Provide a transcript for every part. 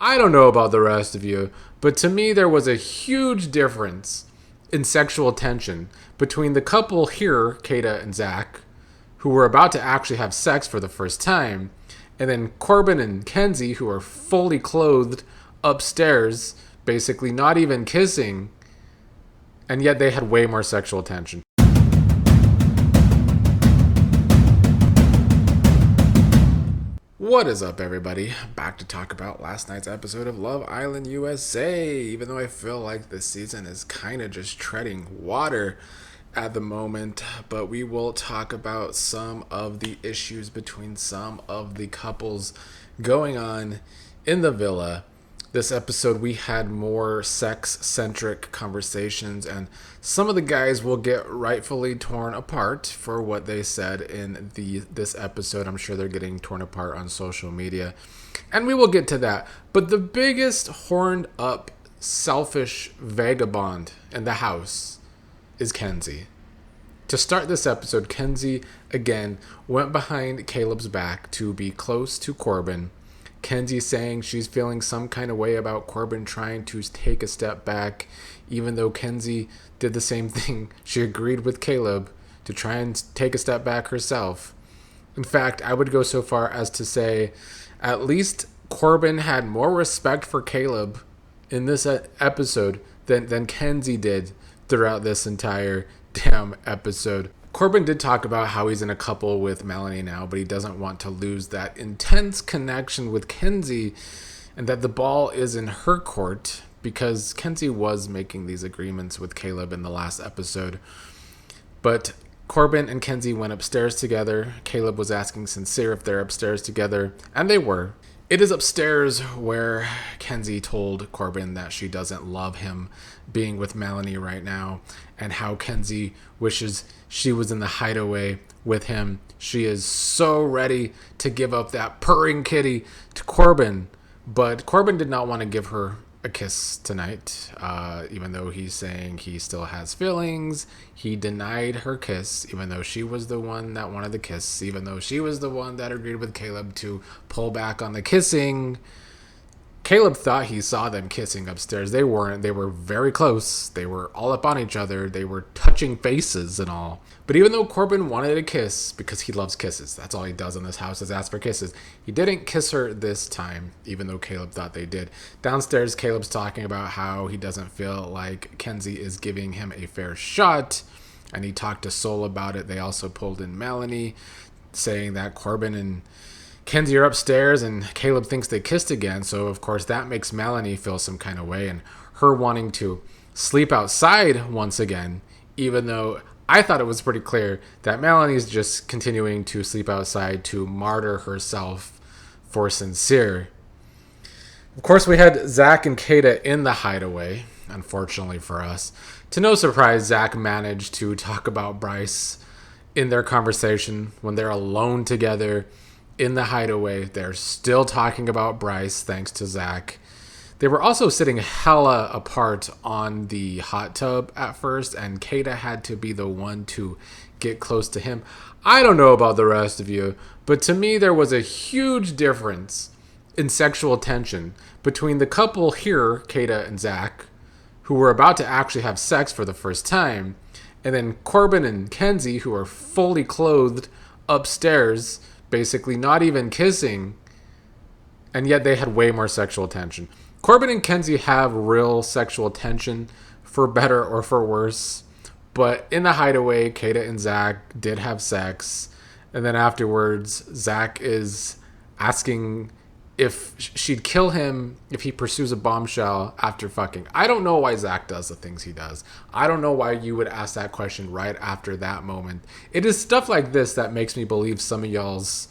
I don't know about the rest of you, but to me there was a huge difference in sexual tension between the couple here, Kayda and Zach, who were about to actually have sex for the first time, and then Corbin and Kenzie, who are fully clothed upstairs, basically not even kissing, and yet they had way more sexual tension. What is up, everybody? Back to talk about last night's episode of Love Island USA. Even though I feel like this season is kind of just treading water at the moment, but we will talk about some of the issues between some of the couples going on in the villa. This episode, we had more sex-centric conversations, and some of the guys will get rightfully torn apart for what they said in this episode. I'm sure they're getting torn apart on social media, and we will get to that. But the biggest horned-up, selfish vagabond in the house is Kenzie. To start this episode, Kenzie, again, went behind Caleb's back to be close to Corbin. Kenzie saying she's feeling some kind of way about Corbin trying to take a step back, even though Kenzie did the same thing. She agreed with Caleb to try and take a step back herself. In fact, I would go so far as to say at least Corbin had more respect for Caleb in this episode than Kenzie did throughout this entire damn episode. Corbin did talk about how he's in a couple with Melanie now, but he doesn't want to lose that intense connection with Kenzie, and that the ball is in her court because Kenzie was making these agreements with Caleb in the last episode. But Corbin and Kenzie went upstairs together. Caleb was asking Sincere if they're upstairs together, and they were. It is upstairs where Kenzie told Corbin that she doesn't love him being with Melanie right now, and how Kenzie wishes she was in the Hideaway with him. She is so ready to give up that purring kitty to Corbin, but Corbin did not want to give her a kiss tonight, even though he's saying he still has feelings. He denied her kiss, even though she was the one that wanted the kiss, even though she was the one that agreed with Caleb to pull back on the kissing. Caleb thought he saw them kissing upstairs. They weren't. They were very close. They were all up on each other. They were touching faces and all. But even though Corbin wanted a kiss, because he loves kisses, that's all he does in this house is ask for kisses, he didn't kiss her this time, even though Caleb thought they did. Downstairs, Caleb's talking about how he doesn't feel like Kenzie is giving him a fair shot, and he talked to Sol about it. They also pulled in Melanie, saying that Corbin and Kenzie are upstairs and Caleb thinks they kissed again, so of course that makes Melanie feel some kind of way, and her wanting to sleep outside once again, even though I thought it was pretty clear that Melanie's just continuing to sleep outside to martyr herself for Sincere. Of course, we had Zach and Kayda in the Hideaway, unfortunately for us. To no surprise, Zach managed to talk about Bryce in their conversation when they're alone together in the Hideaway. They're still talking about Bryce, thanks to Zach. They were also sitting hella apart on the hot tub at first, and Kayda had to be the one to get close to him. I don't know about the rest of you, but to me there was a huge difference in sexual tension between the couple here, Kayda and Zach, who were about to actually have sex for the first time, and then Corbin and Kenzie, who are fully clothed upstairs, basically not even kissing, and yet they had way more sexual tension. Corbin and Kenzie have real sexual tension, for better or for worse, but in the Hideaway, Kayda and Zach did have sex, and then afterwards, Zach is asking if she'd kill him if he pursues a bombshell after fucking. I don't know why Zach does the things he does. I don't know why you would ask that question right after that moment. It is stuff like this that makes me believe some of y'all's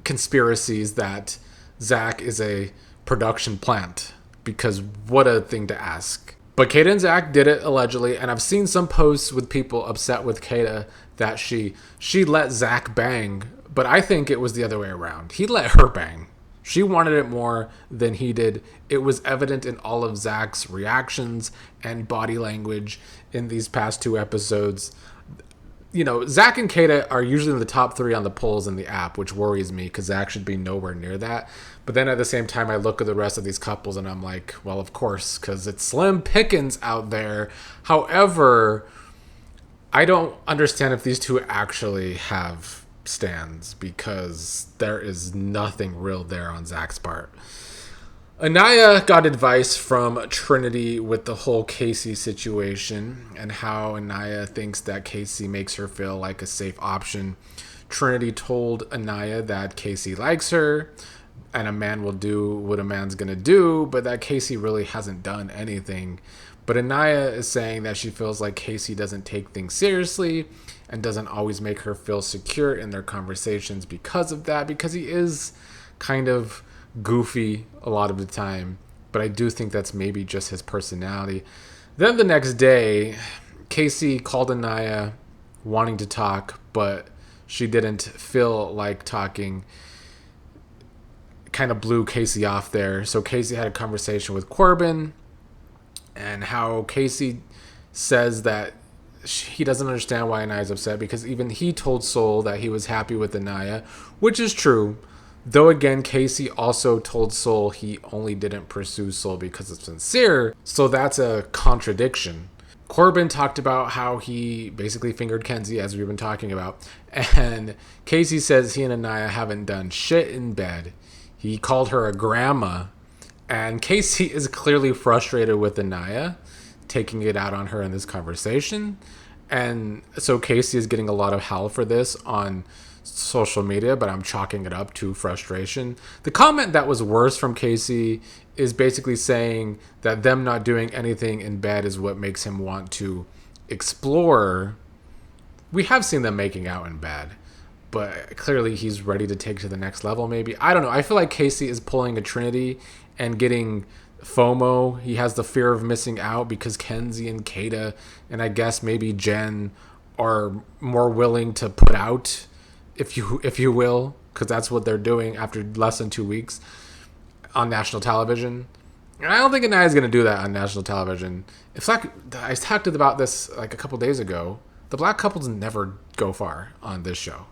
conspiracies that Zach is a production plant, because what a thing to ask. But Kayda and Zach did it allegedly, and I've seen some posts with people upset with Kayda that she let Zach bang, but I think it was the other way around. He let her bang. She wanted it more than he did. It was evident in all of Zach's reactions and body language in these past two episodes. Zach and Kayda are usually in the top 3 on the polls in the app, which worries me because Zach should be nowhere near that. But then at the same time, I look at the rest of these couples and I'm like, well, of course, because it's slim pickings out there. However, I don't understand if these two actually have stands because there is nothing real there on Zach's part. Annayia got advice from Trinity with the whole Casey situation and how Annayia thinks that Casey makes her feel like a safe option. Trinity told Annayia that Casey likes her and a man will do what a man's going to do, but that Casey really hasn't done anything. But Annayia is saying that she feels like Casey doesn't take things seriously and doesn't always make her feel secure in their conversations because of that, because he is kind of goofy a lot of the time, but I do think that's maybe just his personality. Then the next day, Casey called Annayia wanting to talk, but she didn't feel like talking. Kind of blew Casey off there. So Casey had a conversation with Corbin and how Casey says that he doesn't understand why Annaya's upset because even he told Sol that he was happy with Annayia, which is true. Though again, Casey also told Sol he only didn't pursue Sol because of Sincere, so that's a contradiction. Corbin talked about how he basically fingered Kenzie, as we've been talking about, and Casey says he and Annayia haven't done shit in bed. He called her a grandma, and Casey is clearly frustrated with Annayia, taking it out on her in this conversation, and so Casey is getting a lot of hell for this on social media, but I'm chalking it up to frustration. The comment that was worse from Casey is basically saying that them not doing anything in bed is what makes him want to explore. We have seen them making out in bed, but clearly he's ready to take to the next level maybe. I don't know. I feel like Casey is pulling a Trinity and getting FOMO. He has the fear of missing out because Kenzie and Kayda and I guess maybe Jen are more willing to put out, if you will, because that's what they're doing after less than 2 weeks on national television. And I don't think Annayia is going to do that on national television. In fact, I talked about this like a couple days ago. The black couples never go far on this show.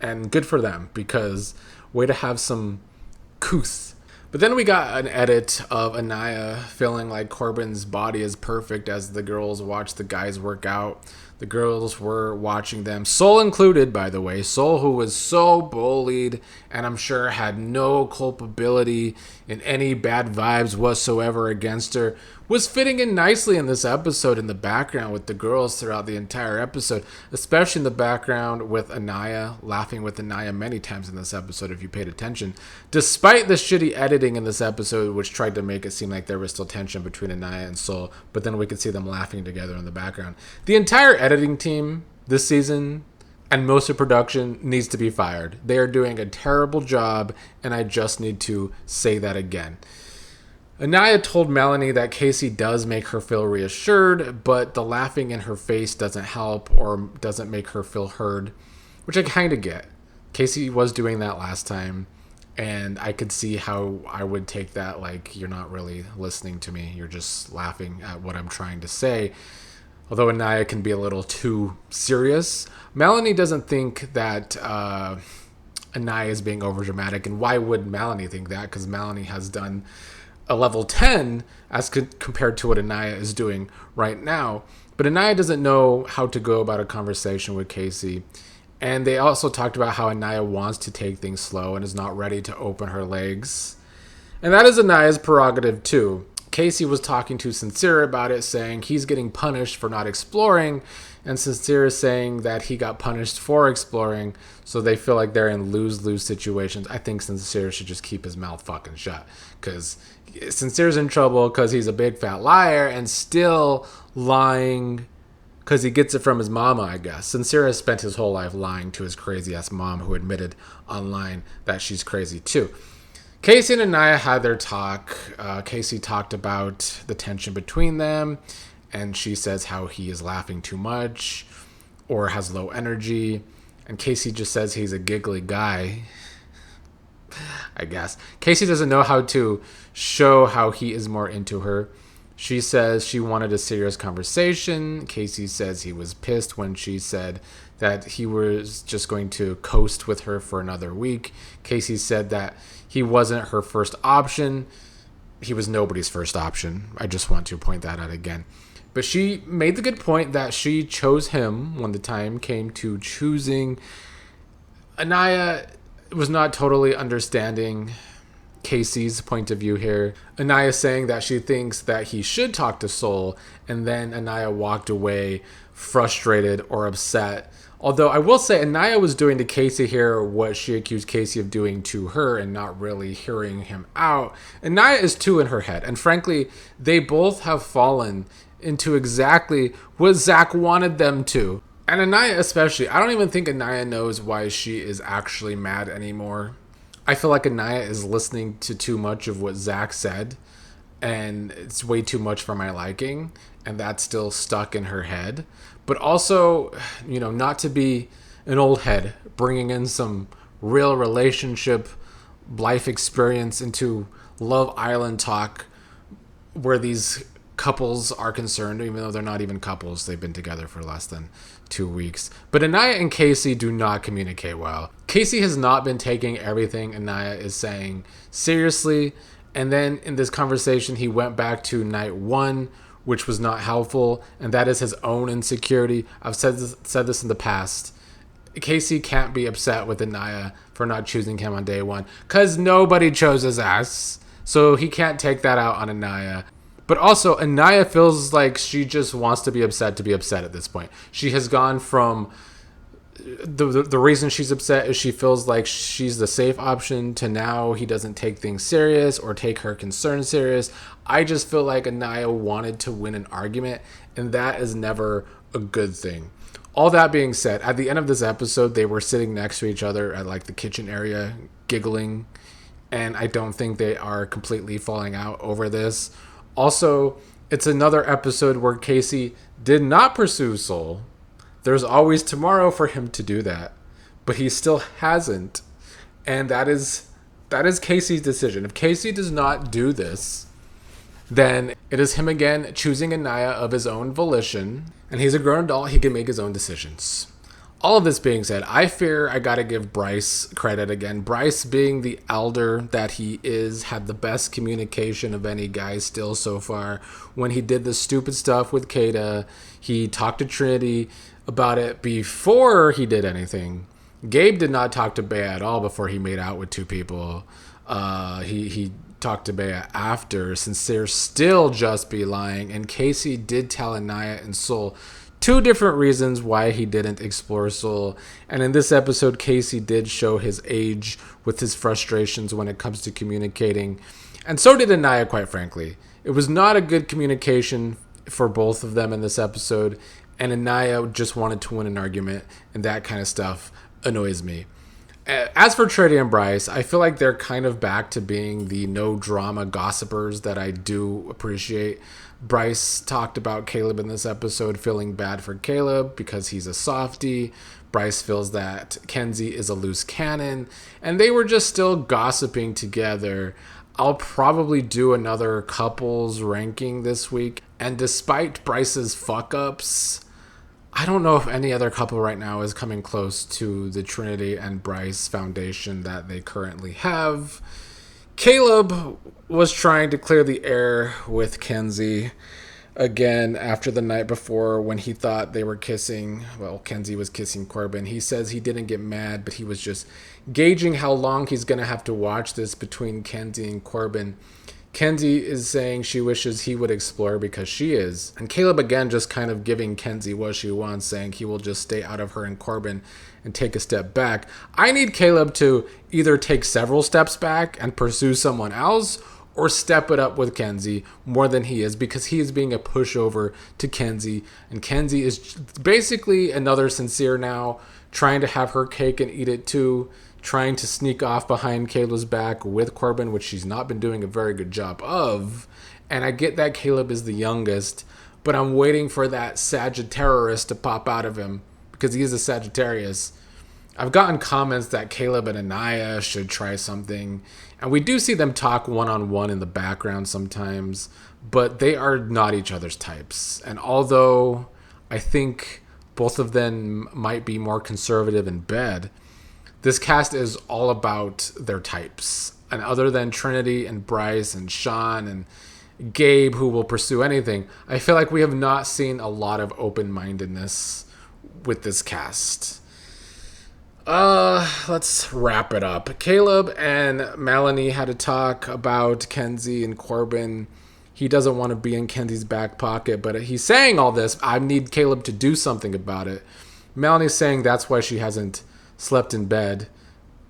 And good for them, because way to have some couth. But then we got an edit of Annayia feeling like Corbin's body is perfect as the girls watch the guys work out. The girls were watching them, Sol included, by the way. Sol, who was so bullied and I'm sure had no culpability in any bad vibes whatsoever against her, was fitting in nicely in this episode in the background with the girls throughout the entire episode, especially in the background with Annayia, laughing with Annayia many times in this episode if you paid attention. Despite the shitty editing in this episode, which tried to make it seem like there was still tension between Annayia and Sol, but then we could see them laughing together in the background. The entire editing team this season and most of production needs to be fired. They are doing a terrible job, and I just need to say that again. Annayia told Melanie that Casey does make her feel reassured, but the laughing in her face doesn't help or doesn't make her feel heard, which I kind of get. Casey was doing that last time, and I could see how I would take that like, you're not really listening to me, you're just laughing at what I'm trying to say. Although Annayia can be a little too serious. Melanie doesn't think that Annayia is being overdramatic, and why would Melanie think that? Because Melanie has done a level 10 as compared to what Annayia is doing right now. But Annayia doesn't know how to go about a conversation with Casey. And they also talked about how Annayia wants to take things slow and is not ready to open her legs. And that is Annaya's prerogative too. Casey was talking to Sincere about it, saying he's getting punished for not exploring, and Sincere is saying that he got punished for exploring, so they feel like they're in lose-lose situations. I think Sincere should just keep his mouth fucking shut, because Sincere's in trouble because he's a big fat liar and still lying because he gets it from his mama, I guess. Sincere has spent his whole life lying to his crazy-ass mom, who admitted online that she's crazy too. Casey and Annayia had their talk. Casey talked about the tension between them, and she says how he is laughing too much or has low energy, and Casey just says he's a giggly guy, I guess. Casey doesn't know how to show how he is more into her. She says she wanted a serious conversation. Casey says he was pissed when she said that he was just going to coast with her for another week. Casey said that he wasn't her first option. He was nobody's first option. I just want to point that out again. But she made the good point that she chose him when the time came to choosing. Annayia was not totally understanding Casey's point of view here. Annayia saying that she thinks that he should talk to Soul, and then Annayia walked away frustrated or upset. Although I will say Annayia was doing to Casey here what she accused Casey of doing to her and not really hearing him out. Annayia is too in her head. And frankly, they both have fallen into exactly what Zach wanted them to. And Annayia especially, I don't even think Annayia knows why she is actually mad anymore. I feel like Annayia is listening to too much of what Zach said, and it's way too much for my liking, and that's still stuck in her head. But also, not to be an old head, bringing in some real relationship, life experience into Love Island talk where these couples are concerned, even though they're not even couples. They've been together for less than 2 weeks. But Annayia and Casey do not communicate well. Casey has not been taking everything Annayia is saying seriously. And then in this conversation, he went back to night one, which was not helpful. And that is his own insecurity. I've said this in the past. Casey can't be upset with Annayia for not choosing him on day one, because nobody chose his ass. So he can't take that out on Annayia. But also, Annayia feels like she just wants to be upset at this point. She has gone from the reason she's upset is she feels like she's the safe option to now he doesn't take things serious or take her concerns serious. I just feel like Annayia wanted to win an argument, and that is never a good thing. All that being said, at the end of this episode, they were sitting next to each other at like the kitchen area, giggling, and I don't think they are completely falling out over this. Also, it's another episode where Casey did not pursue Soul. There's always tomorrow for him to do that, but he still hasn't. And that is Casey's decision. If Casey does not do this, then it is him again choosing Annayia of his own volition. And he's a grown adult. He can make his own decisions. All of this being said, I fear I gotta give Bryce credit again. Bryce, being the elder that he is, had the best communication of any guy still so far. When he did the stupid stuff with Kayda, he talked to Trinity about it before he did anything. Gabe did not talk to Bea at all before he made out with two people. He talked to Bea after. Sincere still just be lying. And Casey did tell Annayia and Soul two different reasons why he didn't explore Soul. And in this episode, Casey did show his age with his frustrations when it comes to communicating. And so did Annayia, quite frankly. It was not a good communication for both of them in this episode. And Annayia just wanted to win an argument. And that kind of stuff annoys me. As for Trinity and Bryce, I feel like they're kind of back to being the no drama gossipers that I do appreciate. Bryce talked about Caleb in this episode, feeling bad for Caleb because he's a softie. Bryce feels that Kenzie is a loose cannon, and they were just still gossiping together. I'll probably do another couples ranking this week, and despite Bryce's fuck-ups, I don't know if any other couple right now is coming close to the Trinity and Bryce foundation that they currently have. Caleb was trying to clear the air with Kenzie again after the night before when he thought they were kissing. Well, Kenzie was kissing Corbin. He says he didn't get mad, but he was just gauging how long he's going to have to watch this between Kenzie and Corbin. Kenzie is saying she wishes he would explore because she is. And Caleb again just kind of giving Kenzie what she wants, saying he will just stay out of her and Corbin and take a step back. I need Caleb to either take several steps back and pursue someone else or step it up with Kenzie more than he is, because he is being a pushover to Kenzie. And Kenzie is basically another Sincere now, trying to have her cake and eat it too. Trying to sneak off behind Kayla's back with Corbin, which she's not been doing a very good job of. And I get that Caleb is the youngest, but I'm waiting for that Sagittarius to pop out of him, because he is a Sagittarius. I've gotten comments that Caleb and Annayia should try something, and we do see them talk one-on-one in the background sometimes, but they are not each other's types. And although I think both of them might be more conservative in bed. This cast is all about their types. And other than Trinity and Bryce and Sean and Gabe, who will pursue anything, I feel like we have not seen a lot of open-mindedness with this cast. Let's wrap it up. Caleb and Melanie had a talk about Kenzie and Corbin. He doesn't want to be in Kenzie's back pocket, but he's saying all this. I need Caleb to do something about it. Melanie's saying that's why she hasn't slept in bed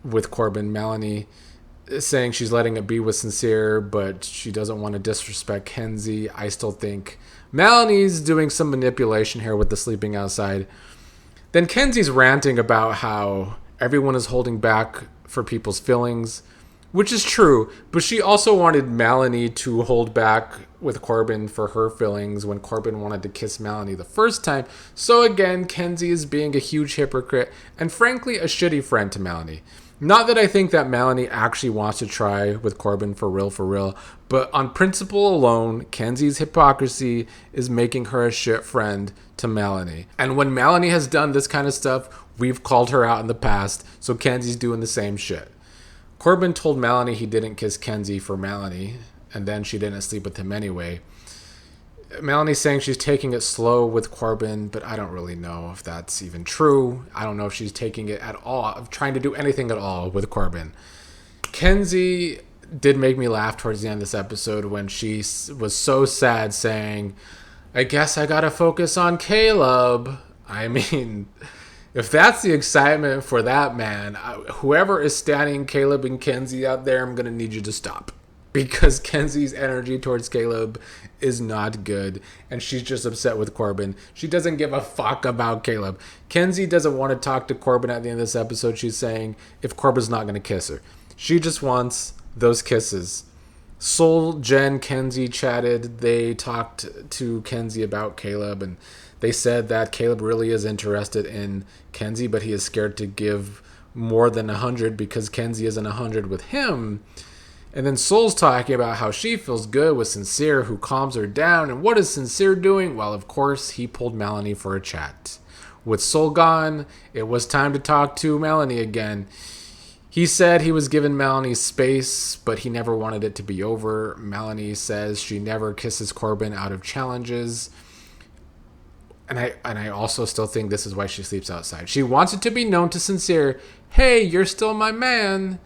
with Corbin. Melanie is saying she's letting it be with Sincere, but she doesn't want to disrespect Kenzie. I still think Melanie's doing some manipulation here with the sleeping outside. Then Kenzie's ranting about how everyone is holding back for people's feelings, which is true, but she also wanted Melanie to hold back with Corbin for her feelings when Corbin wanted to kiss Melanie the first time. So again, Kenzie is being a huge hypocrite and frankly a shitty friend to Melanie. Not that I think that Melanie actually wants to try with Corbin for real, but on principle alone, Kenzie's hypocrisy is making her a shit friend to Melanie. And when Melanie has done this kind of stuff, we've called her out in the past, so Kenzie's doing the same shit. Corbin told Melanie he didn't kiss Kenzie for Melanie, and then she didn't sleep with him anyway. Melanie's saying she's taking it slow with Corbin, but I don't really know if that's even true. I don't know if she's taking it at all, of trying to do anything at all with Corbin. Kenzie did make me laugh towards the end of this episode when she was so sad saying, I guess I gotta focus on Caleb. I mean, if that's the excitement for that man, whoever is standing Caleb and Kenzie out there, I'm gonna need you to stop. Because Kenzie's energy towards Caleb is not good, and she's just upset with Corbin. She doesn't give a fuck about Caleb. Kenzie doesn't want to talk to Corbin at the end of this episode. She's saying if Corbin's not going to kiss her. She just wants those kisses. Soul, Jen, Kenzie chatted. They talked to Kenzie about Caleb, and they said that Caleb really is interested in Kenzie, but he is scared to give more than 100 because Kenzie isn't 100 with him. And then Soul's talking about how she feels good with Sincere, who calms her down. And what is Sincere doing? Well, of course, he pulled Melanie for a chat. With Soul gone, it was time to talk to Melanie again. He said he was giving Melanie space, but he never wanted it to be over. Melanie says she never kisses Corbin out of challenges. And I also still think this is why she sleeps outside. She wants it to be known to Sincere, hey, you're still my man.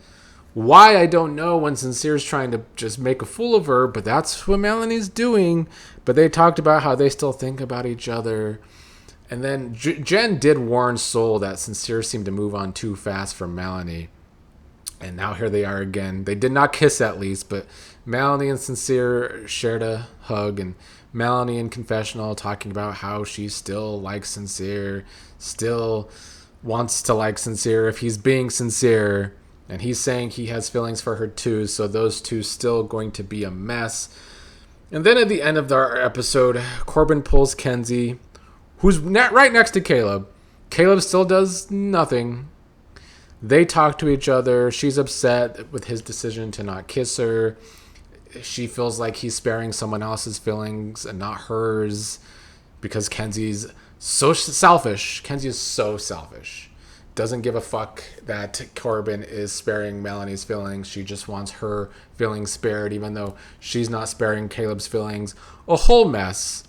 Why, I don't know, when Sincere's trying to just make a fool of her, but that's what Melanie's doing. But they talked about how they still think about each other. And then Jen did warn Soul that Sincere seemed to move on too fast from Melanie. And now here they are again. They did not kiss at least, but Melanie and Sincere shared a hug. And Melanie in confessional talking about how she still likes Sincere, still wants to like Sincere if he's being sincere. And he's saying he has feelings for her too, so those two still going to be a mess. And then at the end of our episode, Corbin pulls Kenzie, who's right next to Caleb. Caleb still does nothing. They talk to each other. She's upset with his decision to not kiss her. She feels like he's sparing someone else's feelings and not hers because Kenzie's so selfish. Kenzie is so selfish. Doesn't give a fuck that Corbin is sparing Melanie's feelings. She just wants her feelings spared, even though she's not sparing Caleb's feelings. A whole mess.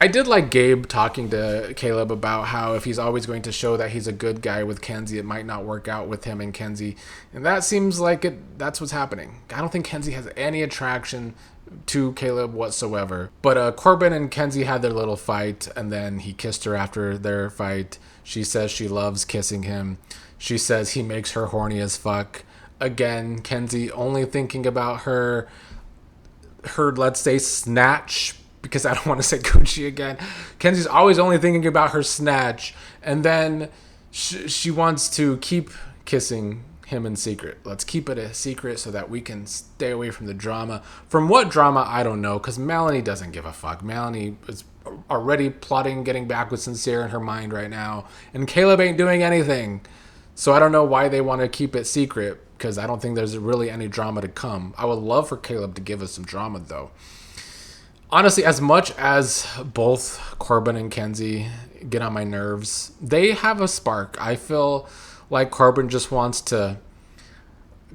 I did like Gabe talking to Caleb about how if he's always going to show that he's a good guy with Kenzie, it might not work out with him and Kenzie. And that seems like that's what's happening. I don't think Kenzie has any attraction to Caleb whatsoever. But Corbin and Kenzie had their little fight, and then he kissed her after their fight. She says she loves kissing him. She says he makes her horny as fuck. Again, Kenzie only thinking about her, let's say, snatch, because I don't want to say Gucci again. Kenzie's always only thinking about her snatch. And then she wants to keep kissing him in secret. Let's keep it a secret so that we can stay away from the drama. From what drama, I don't know, because Melanie doesn't give a fuck. Melanie is already plotting getting back with Sincere in her mind right now, and Caleb ain't doing anything. So I don't know why they want to keep it secret, because I don't think there's really any drama to come. I would love for Caleb to give us some drama, though. Honestly, as much as both Corbin and Kenzie get on my nerves. They have a spark. I feel like Corbin just wants to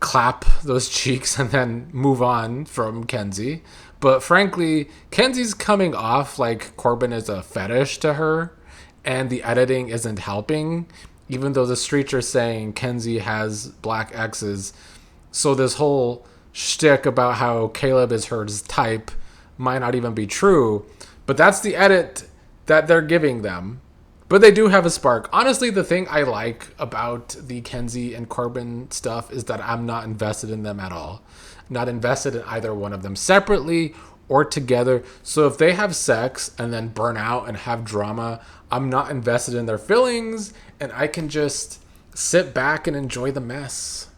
clap those cheeks and then move on from Kenzie. But frankly, Kenzie's coming off like Corbin is a fetish to her, and the editing isn't helping, even though the streets are saying Kenzie has black exes. So this whole shtick about how Caleb is her type might not even be true, but that's the edit that they're giving them. But they do have a spark. Honestly, the thing I like about the Kenzie and Corbin stuff is that I'm not invested in them at all. Not invested in either one of them separately or together. So if they have sex and then burn out and have drama, I'm not invested in their feelings, and I can just sit back and enjoy the mess.